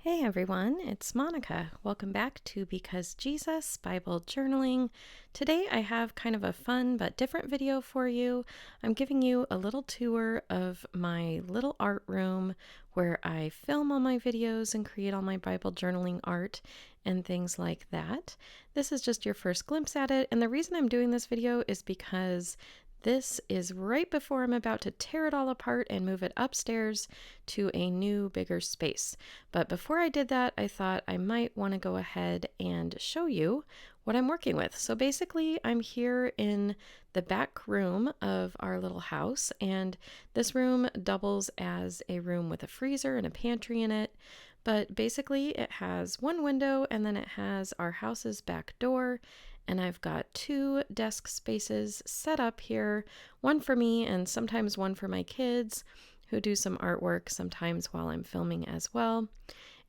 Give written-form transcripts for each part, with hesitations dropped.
Hey everyone, it's Monica. Welcome back to Because Jesus Bible Journaling. Today I have kind of a fun but different video for you. I'm giving you a little tour of my little art room where I film all my videos and create all my Bible journaling art and things like that. This is just your first glimpse at it, and the reason I'm doing this video is because this is right before I'm about to tear it all apart and move it upstairs to a new, bigger space. But before I did that, I thought I might want to go ahead and show you what I'm working with. So basically, I'm here in the back room of our little house, and this room doubles as a room with a freezer and a pantry in it. But basically, it has one window and then it has our house's back door. And I've got two desk spaces set up here, one for me and sometimes one for my kids who do some artwork sometimes while I'm filming as well.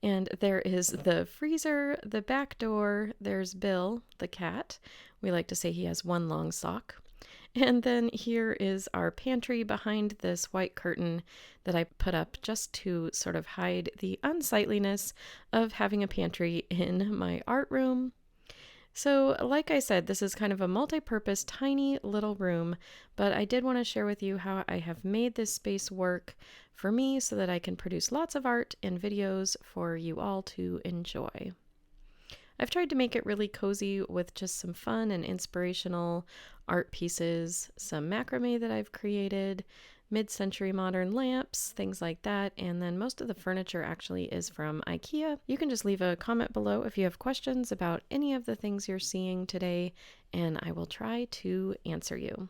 And there is the freezer, the back door, there's Bill, the cat. We like to say he has one long sock. And then here is our pantry behind this white curtain that I put up just to sort of hide the unsightliness of having a pantry in my art room. So, like I said, this is kind of a multi-purpose, tiny little room, but I did want to share with you how I have made this space work for me so that I can produce lots of art and videos for you all to enjoy. I've tried to make it really cozy with just some fun and inspirational art pieces, some macrame that I've created, mid-century modern lamps, things like that, and then most of the furniture actually is from IKEA. You can just leave a comment below if you have questions about any of the things you're seeing today, and I will try to answer you.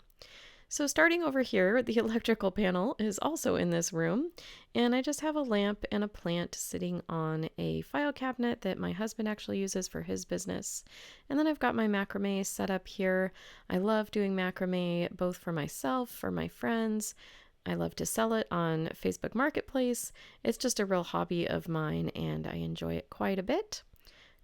So starting over here, the electrical panel is also in this room, and I just have a lamp and a plant sitting on a file cabinet that my husband actually uses for his business. And then I've got my macrame set up here. I love doing macrame both for myself, for my friends. I love to sell it on Facebook Marketplace. It's just a real hobby of mine and I enjoy it quite a bit.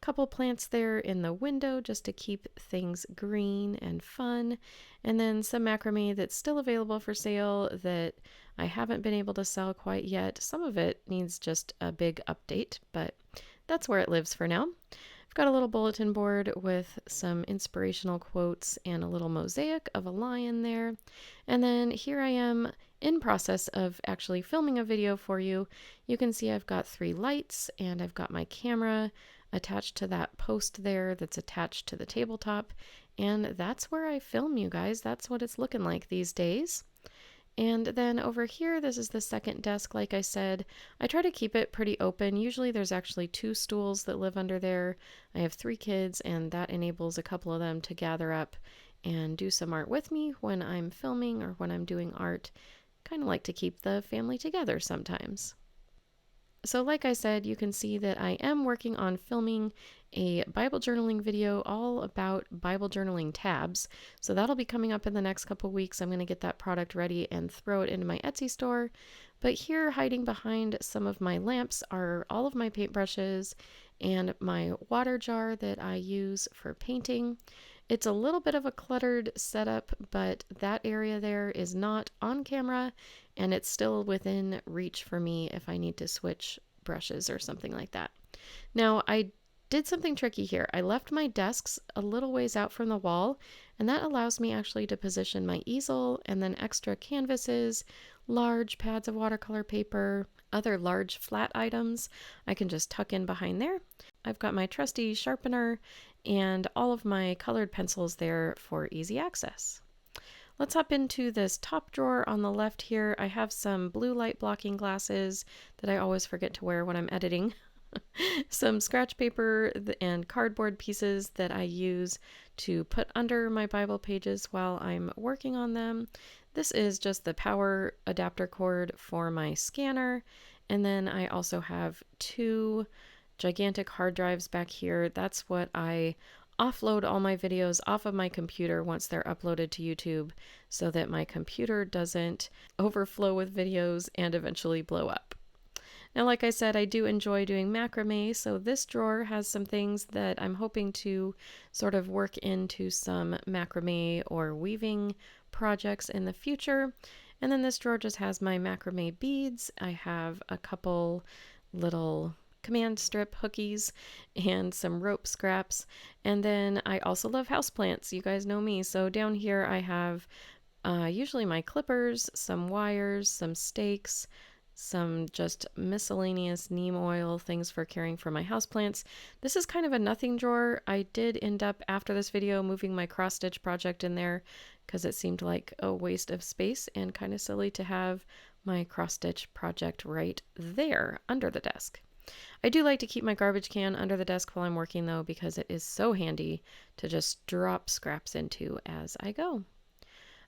Couple plants there in the window just to keep things green and fun. And then some macrame that's still available for sale that I haven't been able to sell quite yet. Some of it needs just a big update, but that's where it lives for now. I've got a little bulletin board with some inspirational quotes and a little mosaic of a lion there. And then here I am in process of actually filming a video for you. You can see I've got 3 lights and I've got my camera attached to that post there that's attached to the tabletop. And that's where I film, you guys. That's what it's looking like these days. And then over here, this is the second desk, like I said. I try to keep it pretty open. Usually there's actually 2 stools that live under there. I have 3 kids, and that enables a couple of them to gather up and do some art with me when I'm filming or when I'm doing art. Kind of like to keep the family together sometimes. So like I said, you can see that I am working on filming a Bible journaling video all about Bible journaling tabs. So that'll be coming up in the next couple weeks. I'm going to get that product ready and throw it into my Etsy store. But here, hiding behind some of my lamps, are all of my paintbrushes and my water jar that I use for painting. It's a little bit of a cluttered setup, but that area there is not on camera and it's still within reach for me if I need to switch brushes or something like that. Now, I did something tricky here. I left my desks a little ways out from the wall, and that allows me actually to position my easel and then extra canvases, large pads of watercolor paper, other large flat items I can just tuck in behind there. I've got my trusty sharpener and all of my colored pencils there for easy access. Let's hop into this top drawer on the left here. I have some blue light blocking glasses that I always forget to wear when I'm editing. Some scratch paper and cardboard pieces that I use to put under my Bible pages while I'm working on them. This is just the power adapter cord for my scanner. And then I also have 2 gigantic hard drives back here. That's what I offload all my videos off of my computer once they're uploaded to YouTube so that my computer doesn't overflow with videos and eventually blow up. Now, like I said, I do enjoy doing macrame, so this drawer has some things that I'm hoping to sort of work into some macrame or weaving projects in the future. And then this drawer just has my macrame beads. I have a couple little command strip hookies and some rope scraps. And then I also love houseplants. You guys know me. So down here I have usually my clippers, some wires, some stakes, some just miscellaneous neem oil, things for caring for my houseplants. This is kind of a nothing drawer. I did end up, after this video, moving my cross stitch project in there because it seemed like a waste of space and kind of silly to have my cross stitch project right there under the desk. I do like to keep my garbage can under the desk while I'm working though, because it is so handy to just drop scraps into as I go.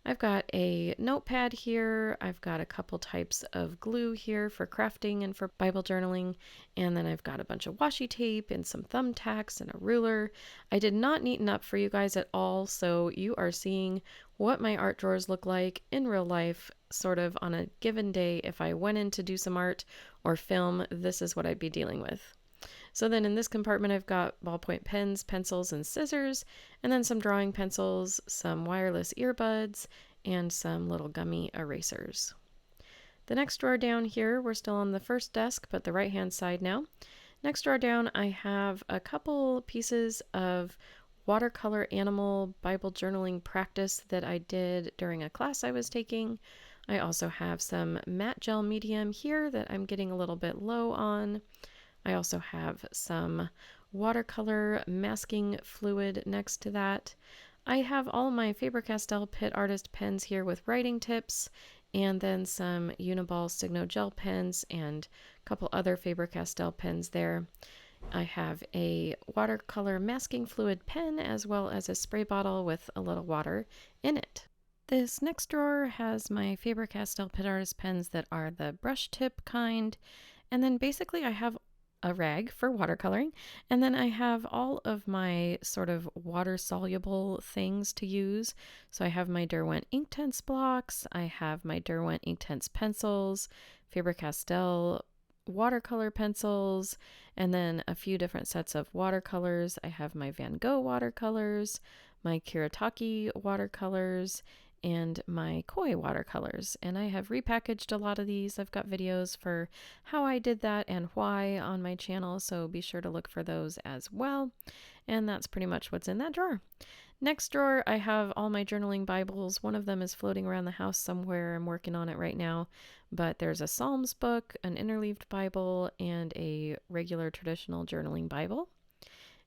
I've got a notepad here. I've got a couple types of glue here for crafting and for Bible journaling. And then I've got a bunch of washi tape and some thumbtacks and a ruler. I did not neaten up for you guys at all, so you are seeing what my art drawers look like in real life, sort of on a given day. If I went in to do some art or film, this is what I'd be dealing with. So then in this compartment, I've got ballpoint pens, pencils, and scissors, and then some drawing pencils, some wireless earbuds, and some little gummy erasers. The next drawer down here, we're still on the first desk, but the right-hand side now. Next drawer down, I have a couple pieces of watercolor animal Bible journaling practice that I did during a class I was taking. I also have some matte gel medium here that I'm getting a little bit low on. I also have some watercolor masking fluid next to that. I have all my Faber-Castell Pitt Artist pens here with writing tips, and then some Uniball Signo gel pens and a couple other Faber-Castell pens there. I have a watercolor masking fluid pen as well as a spray bottle with a little water in it. This next drawer has my Faber-Castell Pitt Artist pens that are the brush tip kind, and then basically I have a rag for watercoloring, and then I have all of my sort of water soluble things to use. So I have my Derwent Inktense blocks, I have my Derwent Inktense pencils, Faber-Castell watercolor pencils, and then a few different sets of watercolors. I have my Van Gogh watercolors, my Kuretake watercolors, and my koi watercolors, and I have repackaged a lot of these. I've got videos for how I did that and why on my channel, so be sure to look for those as well. And that's pretty much what's in that drawer. Next drawer, I have all my journaling Bibles. One of them is floating around the house somewhere. I'm working on it right now, but there's a Psalms book, an interleaved Bible, and a regular traditional journaling Bible.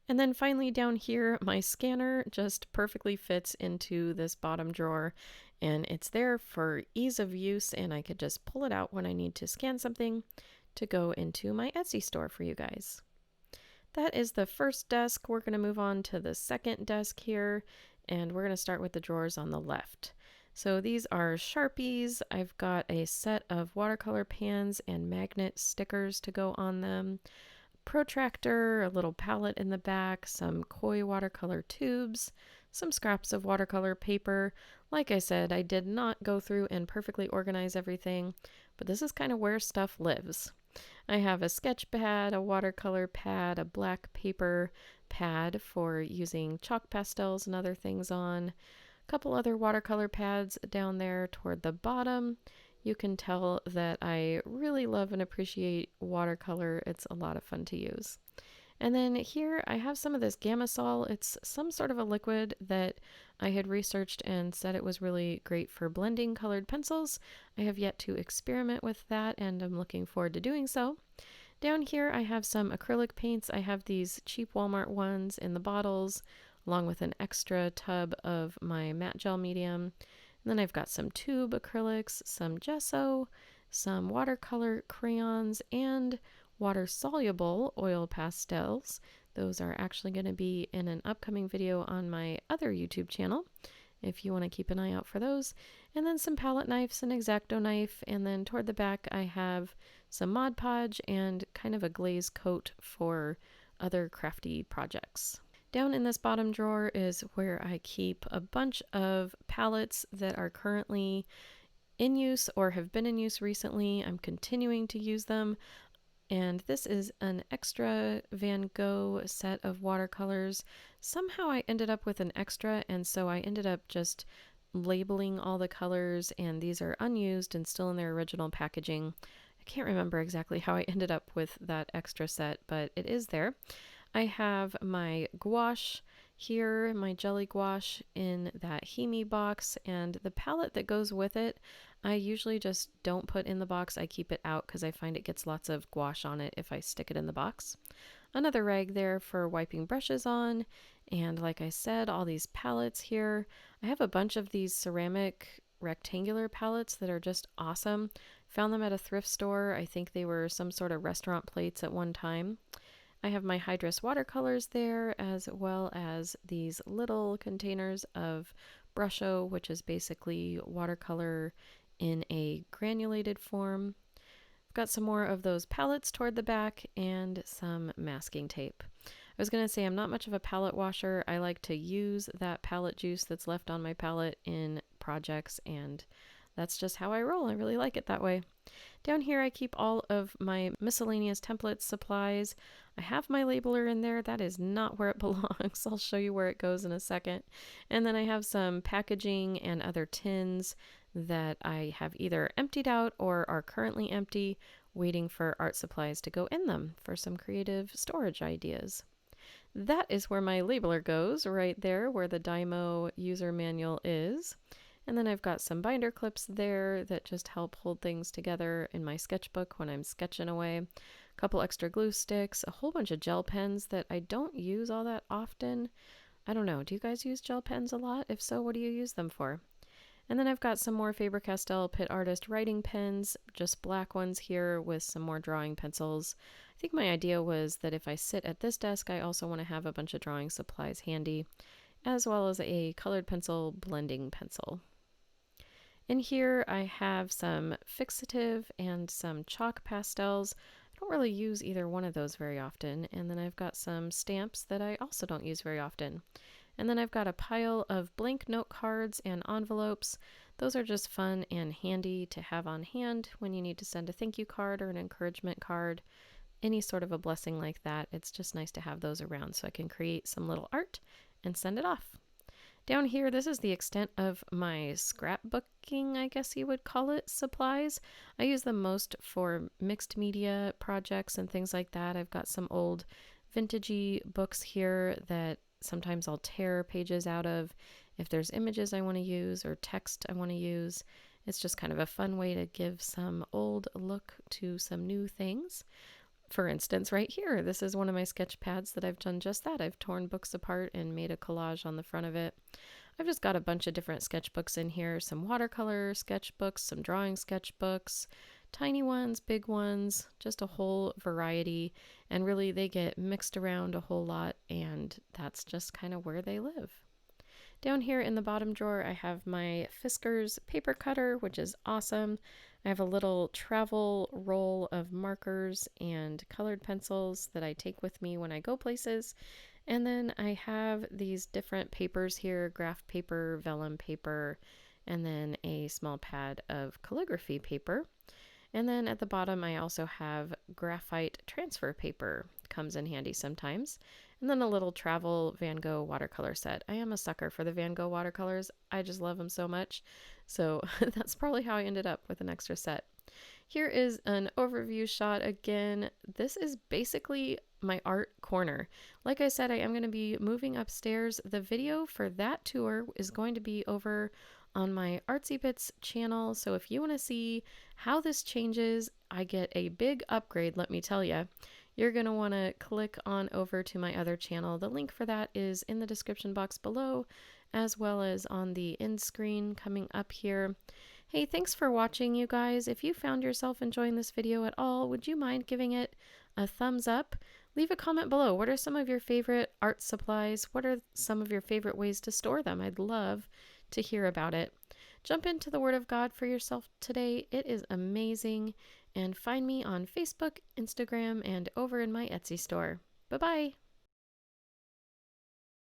And then finally down here, my scanner just perfectly fits into this bottom drawer, and it's there for ease of use, and I could just pull it out when I need to scan something to go into my Etsy store for you guys. That is the first desk. We're going to move on to the second desk here, and we're going to start with the drawers on the left. So these are Sharpies. I've got a set of watercolor pans and magnet stickers to go on them. Protractor, a little palette in the back, some koi watercolor tubes, some scraps of watercolor paper. Like I said, I did not go through and perfectly organize everything, but this is kind of where stuff lives. I have a sketch pad, a watercolor pad, a black paper pad for using chalk pastels and other things on, a couple other watercolor pads down there toward the bottom. You can tell that I really love and appreciate watercolor. It's a lot of fun to use. And then here I have some of this Gamasol. It's some sort of a liquid that I had researched and said it was really great for blending colored pencils. I have yet to experiment with that, and I'm looking forward to doing so. Down here I have some acrylic paints. I have these cheap Walmart ones in the bottles, along with an extra tub of my matte gel medium. And then I've got some tube acrylics, some gesso, some watercolor crayons, and water-soluble oil pastels. Those are actually going to be in an upcoming video on my other YouTube channel, if you want to keep an eye out for those. And then some palette knives, an X-Acto knife, and then toward the back I have some Mod Podge and kind of a glaze coat for other crafty projects. Down in this bottom drawer is where I keep a bunch of palettes that are currently in use or have been in use recently. I'm continuing to use them. And this is an extra Van Gogh set of watercolors. Somehow I ended up with an extra, and so I ended up just labeling all the colors, and these are unused and still in their original packaging. I can't remember exactly how I ended up with that extra set, but it is there. I have my gouache here, my jelly gouache in that Himi box, and the palette that goes with it, I usually just don't put in the box. I keep it out because I find it gets lots of gouache on it if I stick it in the box. Another rag there for wiping brushes on, and like I said, all these palettes here. I have a bunch of these ceramic rectangular palettes that are just awesome. Found them at a thrift store. I think they were some sort of restaurant plates at one time. I have my Hydrus watercolors there, as well as these little containers of Brusho, which is basically watercolor in a granulated form. I've got some more of those palettes toward the back and some masking tape. I was going to say I'm not much of a palette washer. I like to use that palette juice that's left on my palette in projects, and that's just how I roll. I really like it that way. Down here I keep all of my miscellaneous templates, supplies. I have my labeler in there. That is not where it belongs. I'll show you where it goes in a second. And then I have some packaging and other tins that I have either emptied out or are currently empty, waiting for art supplies to go in them for some creative storage ideas. That is where my labeler goes, right there where the Dymo user manual is. And then I've got some binder clips there that just help hold things together in my sketchbook when I'm sketching away. A couple extra glue sticks, a whole bunch of gel pens that I don't use all that often. I don't know, do you guys use gel pens a lot? If so, what do you use them for? And then I've got some more Faber-Castell Pitt Artist writing pens, just black ones here with some more drawing pencils. I think my idea was that if I sit at this desk, I also want to have a bunch of drawing supplies handy, as well as a colored pencil blending pencil. In here I have some fixative and some chalk pastels. I don't really use either one of those very often. And then I've got some stamps that I also don't use very often. And then I've got a pile of blank note cards and envelopes. Those are just fun and handy to have on hand when you need to send a thank you card or an encouragement card. Any sort of a blessing like that, it's just nice to have those around so I can create some little art and send it off. Down here, this is the extent of my scrapbooking, I guess you would call it, supplies. I use them most for mixed media projects and things like that. I've got some old vintagey books here that sometimes I'll tear pages out of if there's images I want to use or text I want to use. It's just kind of a fun way to give some old look to some new things. For instance, right here, this is one of my sketch pads that I've done just that. I've torn books apart and made a collage on the front of it. I've just got a bunch of different sketchbooks in here, some watercolor sketchbooks, some drawing sketchbooks, tiny ones, big ones, just a whole variety. And really they get mixed around a whole lot, and that's just kind of where they live. Down here in the bottom drawer, I have my Fiskars paper cutter, which is awesome. I have a little travel roll of markers and colored pencils that I take with me when I go places. And then I have these different papers here, graph paper, vellum paper, and then a small pad of calligraphy paper. And then at the bottom, I also have graphite transfer paper. Comes in handy sometimes. And then a little travel Van Gogh watercolor set. I am a sucker for the Van Gogh watercolors. I just love them so much. So that's probably how I ended up with an extra set. Here is an overview shot again. This is basically my art corner. Like I said, I am going to be moving upstairs. The video for that tour is going to be over on my Artsy Bits channel. So if you want to see how this changes, I get a big upgrade, let me tell you. You're going to want to click on over to my other channel. The link for that is in the description box below, as well as on the end screen coming up here. Hey, thanks for watching, you guys. If you found yourself enjoying this video at all, would you mind giving it a thumbs up? Leave a comment below. What are some of your favorite art supplies? What are some of your favorite ways to store them? I'd love to hear about it. Jump into the Word of God for yourself today. It is amazing. And find me on Facebook, Instagram, and over in my Etsy store. Bye-bye.